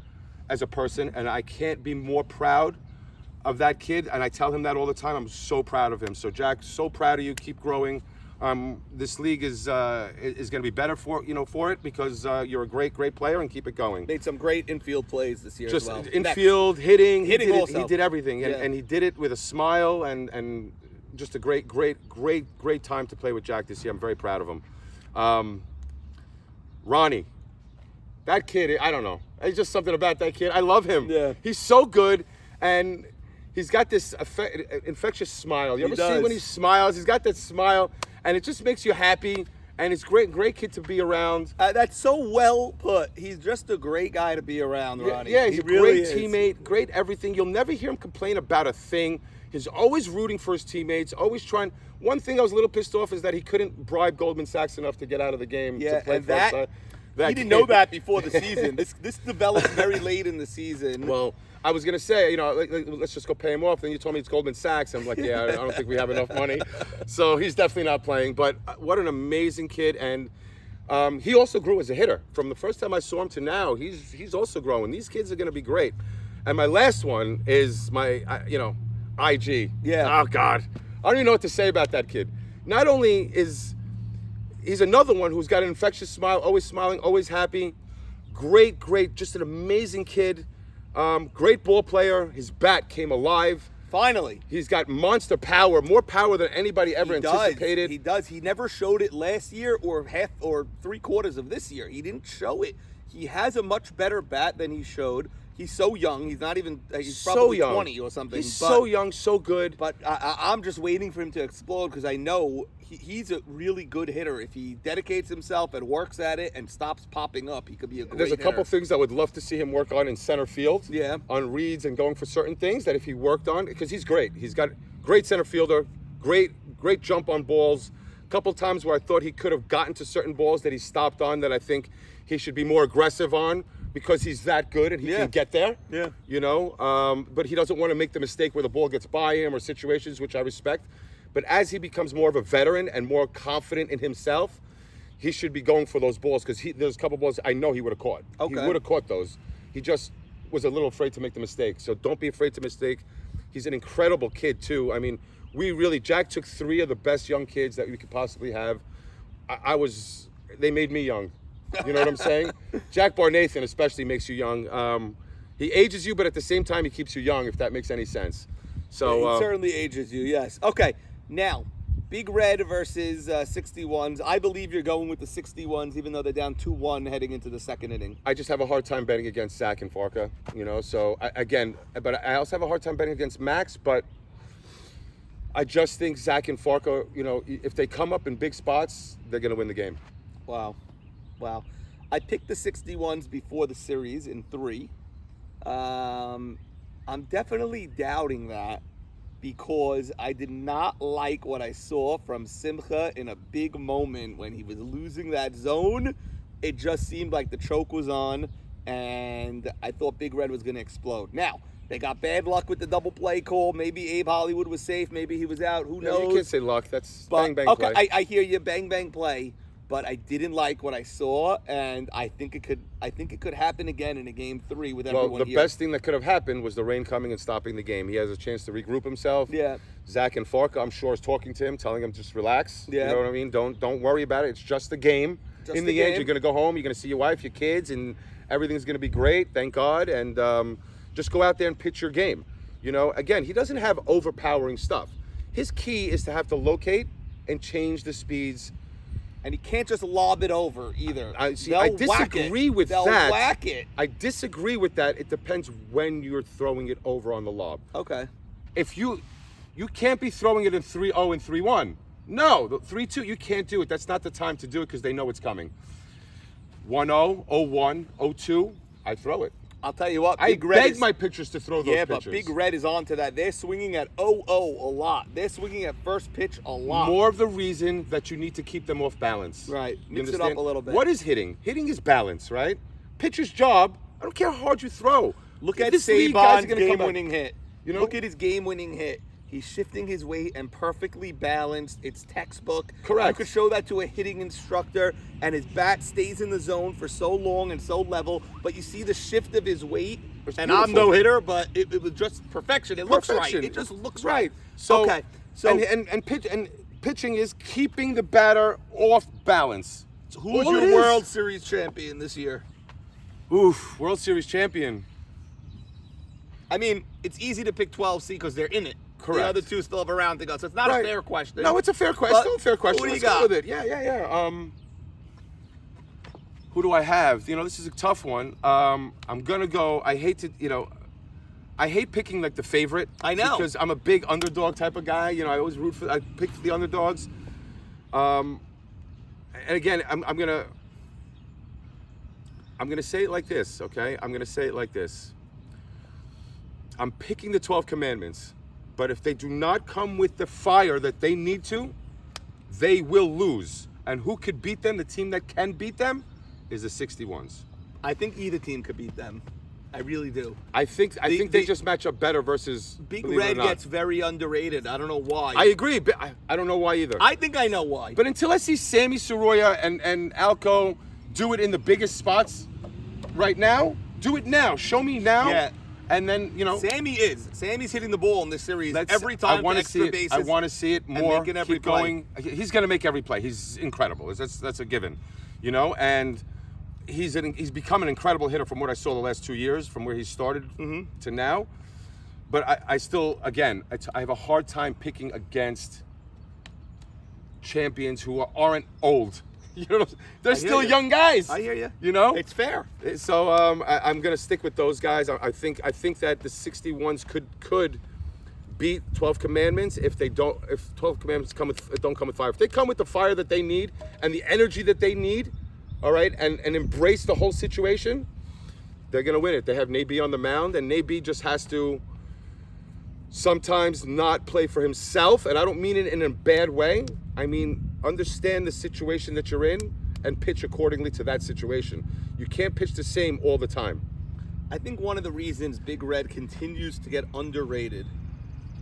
as a person, and I can't be more proud of that kid, and I tell him that all the time. I'm so proud of him. So Jack, so proud of you. Keep growing. This league is going to be better for it because you're a great player, and keep it going. Made some great infield plays this year as well. Infield, hitting also. He did everything, and he did it with a smile, and just a great time to play with Jack this year. I'm very proud of him. Ronnie, that kid, I don't know. It's just something about that kid. I love him. Yeah. He's so good, and he's got this infectious smile. You ever see when he smiles? He's got that smile, and it just makes you happy. And it's great kid to be around. That's so well put. He's just a great guy to be around, Ronnie. Yeah, he's he a really great is. teammate, great everything. You'll never hear him complain about a thing. He's always rooting for his teammates, always trying. One thing I was a little pissed off is that he couldn't bribe Goldman Sachs enough to get out of the game Yeah, to play and for us. he didn't know that before the season. This developed very late in the season. Well, I was gonna say, let's just go pay him off. Then you told me it's Goldman Sachs. I'm like, yeah, I don't think we have enough money. So he's definitely not playing. But what an amazing kid, and he also grew as a hitter. From the first time I saw him to now, he's also growing. These kids are gonna be great. And my last one is my, IG. Yeah. Oh God, I don't even know what to say about that kid. Not only is he's another one who's got an infectious smile, always smiling, always happy. Great, just an amazing kid. Great ball player. His bat came alive. Finally. He's got monster power, more power than anybody ever anticipated. He does. He never showed it last year or half or 3/4 of this year. He didn't show it. He has a much better bat than he showed. He's so young. He's not even. He's probably 20 or something. He's so young, so good. But I'm just waiting for him to explode because I know he's a really good hitter. If he dedicates himself and works at it and stops popping up, he could be a great There's a couple hitter. things I would love to see him work on in center field. Yeah. On reads and going for certain things that if he worked on, because he's great. He's got great center fielder, great jump on balls. A couple times where I thought he could have gotten to certain balls that he stopped on that I think he should be more aggressive on because he's that good and he can get there. Yeah. But he doesn't want to make the mistake where the ball gets by him or situations, which I respect. But as he becomes more of a veteran and more confident in himself, he should be going for those balls because there's a couple balls I know he would have caught. Okay. He would have caught those. He just was a little afraid to make the mistake. So don't be afraid to mistake. He's an incredible kid too. I mean, Jack took 3 of the best young kids that we could possibly have. They made me young. You know what I'm saying? Jack Barnathan especially makes you young. He ages you, but at the same time, he keeps you young, if that makes any sense. So he certainly ages you, yes. Okay, now, Big Red versus 61s. I believe you're going with the 61s, even though they're down 2-1 heading into the second inning. I just have a hard time betting against Zach and Farka, So, but I also have a hard time betting against Max, but I just think Zach and Farka, if they come up in big spots, they're going to win the game. Wow. I picked the 61s before the series in 3. I'm definitely doubting that because I did not like what I saw from Simcha in a big moment when he was losing that zone. It just seemed like the choke was on, and I thought Big Red was going to explode. Now, they got bad luck with the double play call. Maybe Abe Hollywood was safe. Maybe he was out. Who knows? You can't say luck. That's bang play. Okay, I hear you. Bang play. But I didn't like what I saw, and I think it could happen again in a game 3 with everyone Well, the here. best thing that could have happened was the rain coming and stopping the game. He has a chance to regroup himself. Yeah. Zach and Farka, I'm sure, is talking to him, telling him just relax. Yeah. You know what I mean? Don't worry about it. It's just a game. Just in a the end, game. you're going to go home. You're going to see your wife, your kids, and everything's going to be great. Thank God. And just go out there and pitch your game. Again, he doesn't have overpowering stuff. His key is to have to locate and change the speeds. And he can't just lob it over either. I disagree with They'll that. whack it. I disagree with that. It depends when you're throwing it over on the lob. Okay. If you can't be throwing it in 3-0 and 3-1. No, the 3-2, you can't do it. That's not the time to do it because they know it's coming. 1-0, 0-1, 0-2, I throw it. I'll tell you what, I Big Red beg my pitchers to throw those pitches. but Big Red is on to that. They're swinging at 0-0 a lot. They're swinging at first pitch a lot. More of the reason that you need to keep them off balance. Right. You Mix it understand? up a little bit. What is hitting? Hitting is balance, right? Pitcher's job, I don't care how hard you throw. Look In at this league, guys are Saban's gonna come back. game-winning hit. Look at his game-winning hit. He's shifting his weight and perfectly balanced. It's textbook. Correct. You could show that to a hitting instructor, and his bat stays in the zone for so long and so level. But you see the shift of his weight. It's And I'm beautiful. no hitter, but it was just perfection. It looks right. It just looks right. So, okay. So and pitching is keeping the batter off balance. who's All your it is. World Series champion this year? Oof, World Series champion. I mean, it's easy to pick 12C because they're in it. Correct. The other two still have a round to go. So it's not a fair question. No, it's a fair question. But Still a fair question. who do you Let's go got? with it. Yeah. Who do I have? This is a tough one. I'm gonna go. I hate picking like the favorite. I know. Because I'm a big underdog type of guy. I always I pick the underdogs. And again, I'm gonna say it like this, okay? I'm gonna say it like this. I'm picking the 12 commandments, but if they do not come with the fire that they need to, they will lose. And who could beat them? The team that can beat them is the 61s. I think either team could beat them. I really do. I think they just match up better versus Big believe it or Red not. gets very underrated. I don't know why. I agree, but I don't know why either. I think I know why. But until I see Sammy Soroya and Alco do it in the biggest spots right now, do it now. Show me now. Yeah. And then, Sammy's hitting the ball in this series every time. I want for to see extra it. bases I want to see it more. making every Keep going. He's going to make every play. He's incredible. That's a given. And he's become an incredible hitter from what I saw the last 2 years, from where he started to now. But I still, again, I have a hard time picking against champions who aren't old. They're still young guys. I hear you. It's fair. So I'm gonna stick with those guys. I think that the 61s could beat 12 Commandments if 12 Commandments don't come with fire. If they come with the fire that they need and the energy that they need, all right, and embrace the whole situation, they're gonna win it. They have Nabi on the mound, and Nabi just has to sometimes not play for himself, and I don't mean it in a bad way. I mean, understand the situation that you're in and pitch accordingly to that situation. You can't pitch the same all the time. I think one of the reasons Big Red continues to get underrated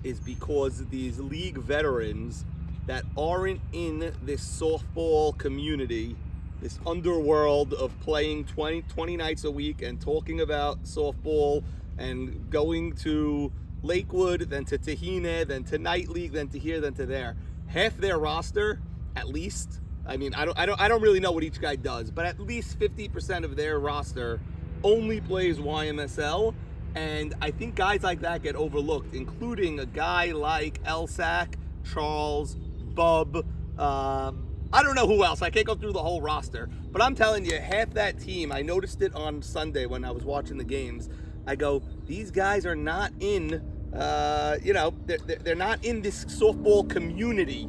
is because these league veterans that aren't in this softball community, this underworld of playing 20 nights a week and talking about softball and going to Lakewood, then to Tahina, then to Night League, then to here, then to there. Half their roster, at least, I mean, I don't really know what each guy does, but at least 50% of their roster only plays YMSL, and I think guys like that get overlooked, including a guy like Elsack, Charles, Bub, I don't know who else. I can't go through the whole roster, but I'm telling you, half that team, I noticed it on Sunday when I was watching the games. I go, these guys are not in, they're not in this softball community.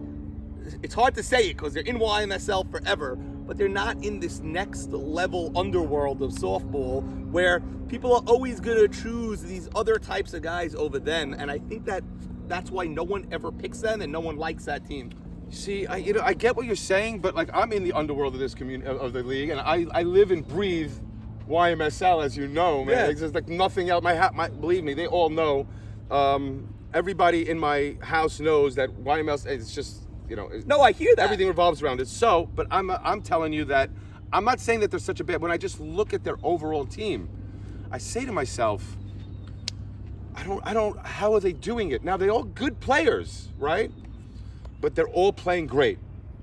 It's hard to say it because they're in YMSL forever, but they're not in this next level underworld of softball where people are always going to choose these other types of guys over them. And I think that's why no one ever picks them and no one likes that team. See, I get what you're saying, but like I'm in the underworld of this community of the league, and I live and breathe YMSL, as you know, man. Yeah. It's just like nothing else. Believe me, they all know. Everybody in my house knows that YMSL is just, No, I hear that. Everything revolves around it. So, but I'm telling you that I'm not saying that they're such a bad. When I just look at their overall team, I say to myself, I don't. How are they doing it? Now they're all good players, right? But they're all playing great.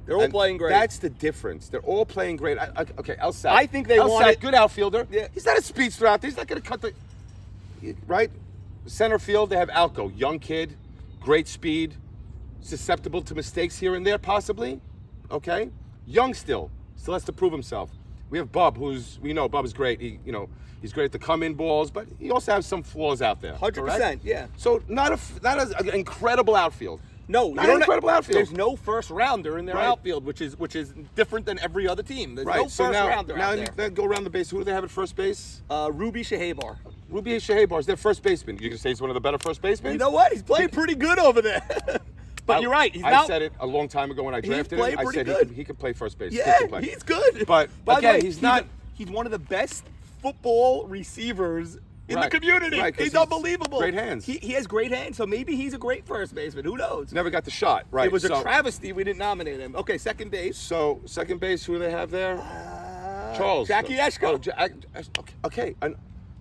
They're all playing great. That's the difference. They're all playing great. Okay, Elsack. I think they want it. Good outfielder. Yeah. He's not a speedster out there. He's not going to cut the... Right? Center field, they have Alco. Young kid, great speed, susceptible to mistakes here and there, possibly. Okay? Young still has to prove himself. We have Bub, we know Bub is great. He's great at the come-in balls, but he also has some flaws out there. 100%, correct? yeah. So not an incredible outfield. No, Not an incredible outfield. There's no first rounder in their Right. outfield, which is different than every other team. There's no Right. first So now rounder out you there. go around the base. Who do they have at first base? Ruby Shahabar. Ruby Shahabar is their first baseman. You can say he's one of the better first basemen. You know what? He's playing pretty good over there. But you're right. I said it a long time ago when I drafted him. played I pretty said good. he could play first base. Yeah, He could play. he's good. But By the again, way, he's not. He's one of the best football receivers in Right. the community. Right, 'cause he's he's unbelievable. great hands. He has great hands, so maybe he's a great first baseman. Who knows? Never got the shot. Right. It was so, a travesty we didn't nominate him. Okay, second base. So second base, who do they have there? Charles. Jackie Eshko. Okay. And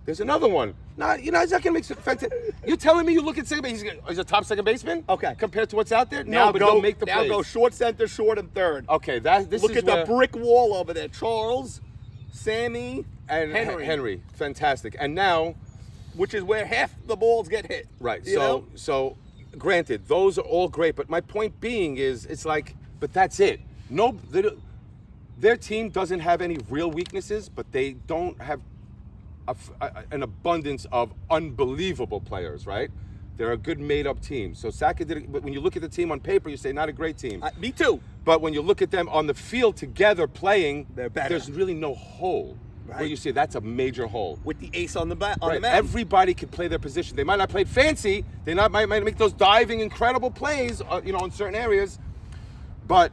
there's another one. He's not gonna make effect. You're telling me you look at second base. He's a top second baseman. Okay. Compared to what's out there. Now No, but go he'll make the now plays. go short center, short and third. Okay. This Look is at where, the brick wall over there. Charles, Sammy, and Henry. Fantastic. And now. which is where half the balls get hit. Right. You know? So granted, those are all great, but my point being is, it's like, but that's it. No, their team doesn't have any real weaknesses, but they don't have an abundance of unbelievable players, right? They're a good made-up team. So Saka did it, but when you look at the team on paper, you say not a great team. Me too. But when you look at them on the field together playing, They're better. there's really no hole. Where you say that's a major hole. With the ace on the on the Right. mound. Everybody can play their position. They might not play fancy. They might make those diving, incredible plays, in certain areas, but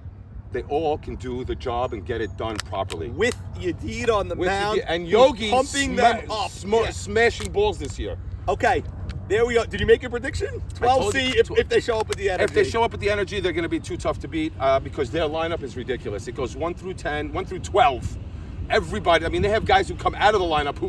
they all can do the job and get it done properly. With Yedid on the With mound. and who's Yogi pumping them up. Yeah. smashing balls this year. Okay, there we go. Did you make your prediction? Well, told see you. if they show up with the energy. If they show up with the energy, they're going to be too tough to beat because their lineup is ridiculous. It goes 1 through 10, 1 through 12. Everybody, I mean, they have guys who come out of the lineup who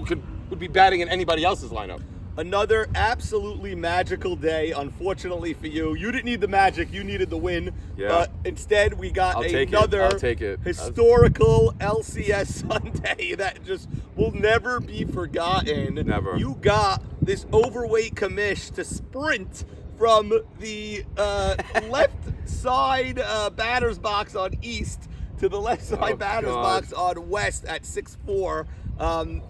would be batting in anybody else's lineup. Another absolutely magical day, unfortunately for you. You didn't need the magic, you needed the win. Yeah. Instead, we got I'll take it. another I'll take it. historical LCS Sunday that just will never be forgotten. Never. You got this overweight commish to sprint from the left side batter's box on East to the left side batter's God. box on West at 6'4".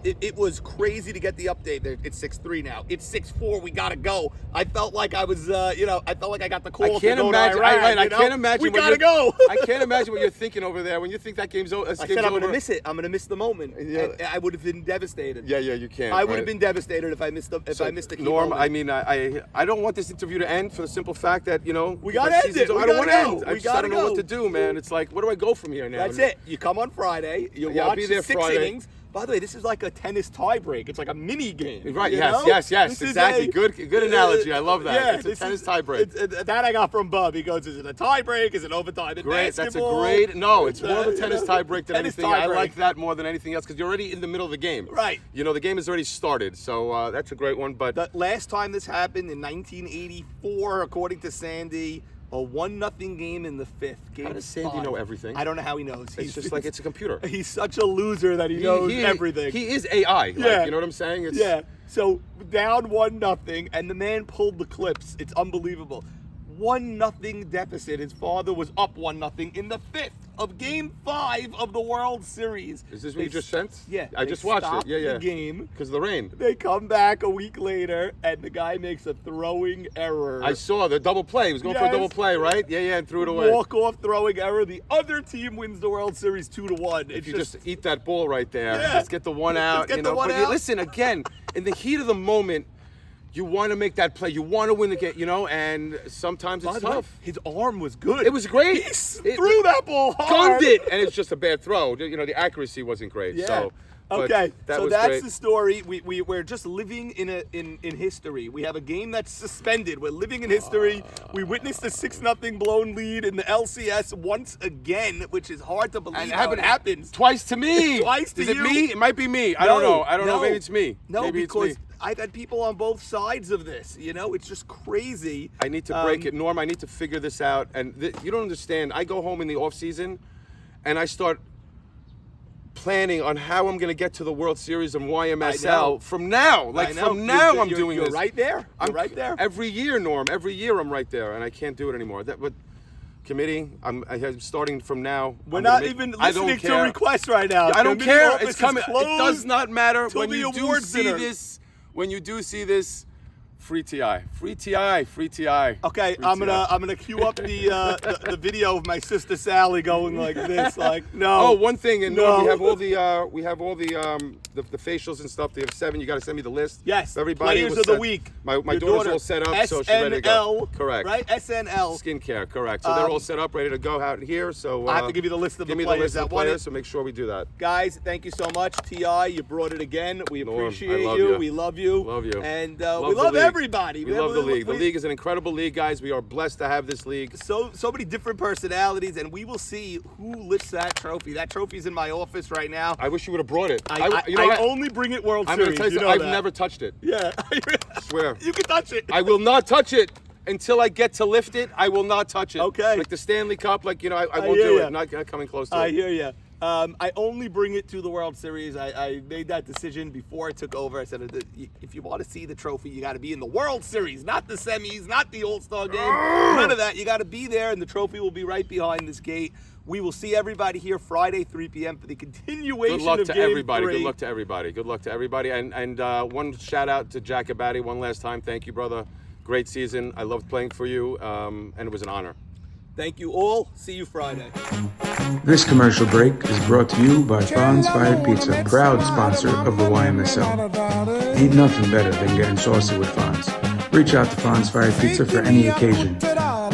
It was crazy to get the update there. It's 6'3" now. It's 6'4". We gotta go. I felt like I was, I felt like I got the call. I can't to go imagine. To Iran, I can't imagine. We what gotta you're- go. I can't imagine what you're thinking over there when you think that game's over. I said I'm gonna miss it. I'm gonna miss the moment. Yeah. I would have been devastated. Yeah, you can't. I would right? have been devastated if I missed the key Norm, moment. I mean, I don't want this interview to end for the simple fact that We gotta end it. I don't want to gotta end. go. I We just I gotta don't know go. what to do, man. It's like, where do I go from here now? That's it. You come on Friday. You Yeah, I'll watch be there 6 Friday. innings. By the way, this is like a tennis tiebreak. It's like a mini game. Right? you Yes, know? yes, This is exactly. Good analogy. I love that. Yeah, It's a this tennis is- tiebreak. That I got from Bub. He goes, "Is it a tiebreak? Is it overtime in Great. That's a basketball?" great. No, it's more of a tennis tiebreak than tennis anything. I tiebreak. like that more than anything else because you're already in the middle of the game. Right. The game has already started, so that's a great one. But The last time this happened in 1984, according to Sandy, a 1-0 game in the fifth. Game How does Sandy 5. know everything? I don't know how he knows. it's just like it's a computer. He's such a loser that he knows everything. He is AI. Yeah. You know what I'm saying? It's, Yeah. So down 1-0, and the man pulled the clips. It's unbelievable. 1-0 deficit. His father was up 1-0 in the fifth of Game 5 of the World Series. Is this what you just sent? Yeah. I they just watched it. stopped Yeah. The game. Because of the rain. They come back a week later, and the guy makes a throwing error. I saw the double play. He was going for a Yes. double play, right? Yeah, and threw it away. Walk-off throwing error. The other team wins the World Series 2-1. If you just eat that ball right there, Yeah. just get the one out. get the one but out. Listen, again, in the heat of the moment, you want to make that play. You want to win the game, and sometimes By it's the way, tough. his arm was good. It was great. He threw that ball hard. Gunned it, and it's just a bad throw. The accuracy wasn't great. Yeah. So, but okay, that so was that's great. the story. We're just living in history. We have a game that's suspended. We're living in history. We witnessed a 6-0 blown lead in the LCS once again, which is hard to believe And how it happens. twice to me. Twice to Is it you? me? It might be me. I don't know. I don't know. Maybe it's me. No, Maybe it's because me. I've had people on both sides of this. It's just crazy. I need to break it, Norm. I need to figure this out. And you don't understand. I go home in the off season, and I start planning on how I'm going to get to the World Series and I know. YMSL from now. I know. From now, I'm You're- doing you're this. right there. You're I'm right there. Every year, Norm. Every year, I'm right there, and I can't do it anymore. But committee, I'm starting from now. We're I'm not gonna even I don't listening to care. requests right now. I don't Committee care. office It's coming. is It closed does not matter till when the you do awards see dinner. this. When you do see this, free TI, free TI, free TI. Okay, free I'm TI. gonna cue up the video of my sister Sally going like this, like no. Oh, one thing, and no. we have all the facials and stuff. They have 7. You got to send me the list. Yes, everybody. players was of the set. week. My Your daughter's daughter, all set up, so she's ready to go. SNL, Correct. Right, SNL. Skincare, correct. So they're all set up, ready to go out here. So I have to give you the list of the give me players the list that of the won players. it. So make sure we do that. Guys, thank you so much, Ti. You brought it again. We Norm, I appreciate love you. you. We love you. Love you. And Love we the love league. everybody. We love the league. The we- league is an incredible league, guys. We are blessed to have this league. So many different personalities, and we will see who lifts that trophy. That trophy's in my office right now. I wish you would have brought it. I you know what? only bring it World I'm going to Series. tell you You know something. I've that. never touched it. Yeah. Swear. You can touch it. I will not touch it until I get to lift it. I will not touch it. Okay. Like the Stanley Cup, I won't hear do ya. it. Not coming close to I it. hear you. I only bring it to the World Series. I made that decision before I took over. I said, if you want to see the trophy, you got to be in the World Series, not the semis, not the All-Star game, none of that. You got to be there, and the trophy will be right behind this gate. We will see everybody here Friday, 3 p.m. for the continuation Good luck of to Game everybody. 3. Good luck to everybody. Good luck to everybody. And one shout out to Jack Abadi one last time. Thank you, brother. Great season. I loved playing for you, and it was an honor. Thank you all. See you Friday. This commercial break is brought to you by Fonz Fired Pizza, proud sponsor of the YMSL. Ain't nothing better than getting saucy with Fonz. Reach out to Fonz Fired Pizza for any occasion.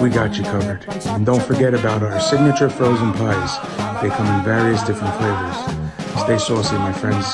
We got you covered. And don't forget about our signature frozen pies. They come in various different flavors. Stay saucy, my friends.